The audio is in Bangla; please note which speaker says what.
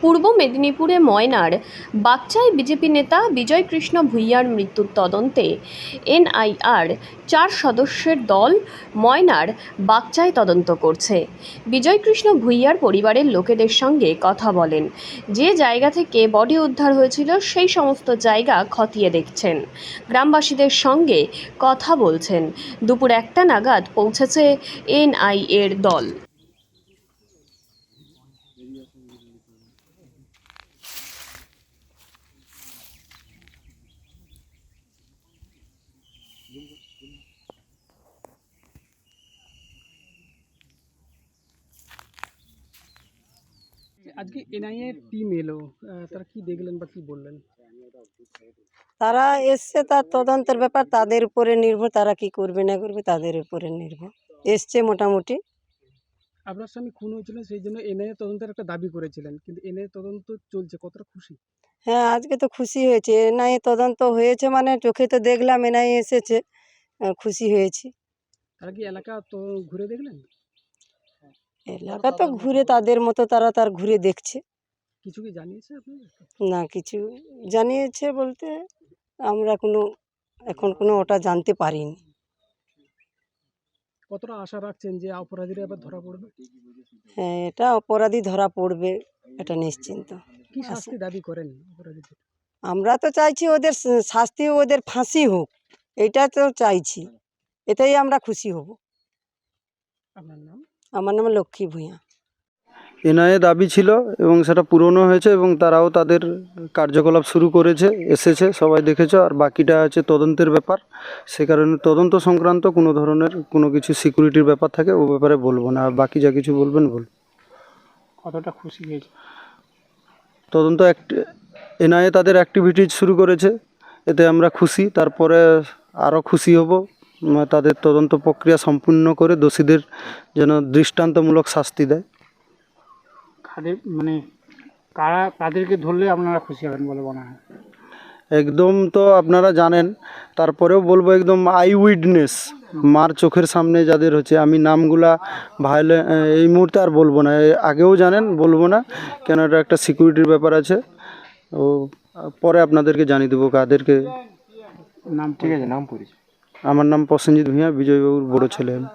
Speaker 1: পূর্ব মেদিনীপুরে ময়নার বাগচায় বিজেপি নেতা বিজয় কৃষ্ণ ভূঁইয়ার মৃত্যুর তদন্তে এনআইআর 4 সদস্যের দল ময়নার বাগচায় তদন্ত করছে। বিজয় কৃষ্ণ ভূঁইয়ার পরিবারের লোকেদের সঙ্গে কথা বলেন। যে জায়গা থেকে বডি উদ্ধার হয়েছিল সেই সমস্ত জায়গা খতিয়ে দেখছেন, গ্রামবাসীদের সঙ্গে কথা বলছেন। দুপুর 1টা নাগাদ পৌঁছেছে এনআইএর দল।
Speaker 2: আজকে এনআইএ টিম এলো, তারা কি দেখলেন বা কি বললেন?
Speaker 3: তারা এসছে, তার তদন্তের ব্যাপার তাদের উপরে নির্ভর, তারা কি করবে না করবে তাদের উপরে নির্ভর। এসছে মোটামুটি।
Speaker 2: আপনার স্বামী খুন হয়েছিল, সেই জন্য এনআইএ তদন্তের একটা দাবি করেছিলেন, কিন্তু এনআইএ তদন্ত চলছে, কতটা খুশি?
Speaker 3: হ্যাঁ, আজকে তো খুশি হয়েছে। এনআইএ তদন্ত হয়েছে মানে চোখে তো দেখলাম এনআইএ এসেছে, খুশি হয়েছি।
Speaker 2: তারা কি এলাকা তো ঘুরে দেখলেন?
Speaker 3: এলাকা তো ঘুরে তাদের মতো তার ঘুরে দেখছে।
Speaker 2: কিছু কি জানিয়েছে আপনাদের?
Speaker 3: না, কিছু জানিয়েছে বলতে আমরা এখন ওটা জানতে পারিনি।
Speaker 2: কতটা আশা রাখছেন যে অপরাধীরা এবার ধরা পড়বে?
Speaker 3: হ্যাঁ, এটা অপরাধী ধরা পড়বে, এটা নিশ্চিন্ত।
Speaker 2: কি শাস্তি দাবি করেন অপরাধীদের?
Speaker 3: আমরা তো চাইছি ওদের শাস্তি, ওদের ফাঁসি হোক, এটা তো চাইছি। এতেই আমরা খুশি হব।
Speaker 2: আপনার নাম?
Speaker 3: আমার নাম লক্ষ্মী ভূঁইয়া।
Speaker 4: এনআইএ দাবি ছিল এবং সেটা পূরণও হয়েছে এবং তারাও তাদের কার্যকলাপ শুরু করেছে, এসেছে, সবাই দেখেছো। আর বাকিটা আছে তদন্তের ব্যাপার। সে কারণে তদন্ত সংক্রান্ত কোনো ধরনের কোনো কিছু সিকিউরিটির ব্যাপার থাকে ও ব্যাপারে বলবো না। আর বাকি যা কিছু বলবেন বলুন।
Speaker 2: কতটা খুশি হয়েছে?
Speaker 4: তদন্ত এনআইএ তাদের অ্যাক্টিভিটিজ শুরু করেছে, এতে আমরা খুশি। তারপরে আরও খুশি হব তাদের তদন্ত প্রক্রিয়া সম্পূর্ণ করে দোষীদের যেন দৃষ্টান্তমূলক শাস্তি দেয়।
Speaker 2: মানে কাদেরকে ধরলে আপনারা খুশি হবেন বলে মনে হয়?
Speaker 4: একদম তো আপনারা জানেন, তারপরেও বলবো একদম আই উইটনেস, মার চোখের সামনে যাদের হচ্ছে, আমি নামগুলা এই মুহূর্তে আর বলবো না। আগেও জানেন, বলবো না কেন, এটা একটা সিকিউরিটির ব্যাপার আছে। ও পরে আপনাদেরকে জানিয়ে দেবো কাদেরকে।
Speaker 2: নাম? ঠিক আছে, নাম পরিচয়।
Speaker 4: আমার নাম প্রসেনজিৎ ভূঁইয়া, বিজয়বাবুর বড় ছেলে আমি।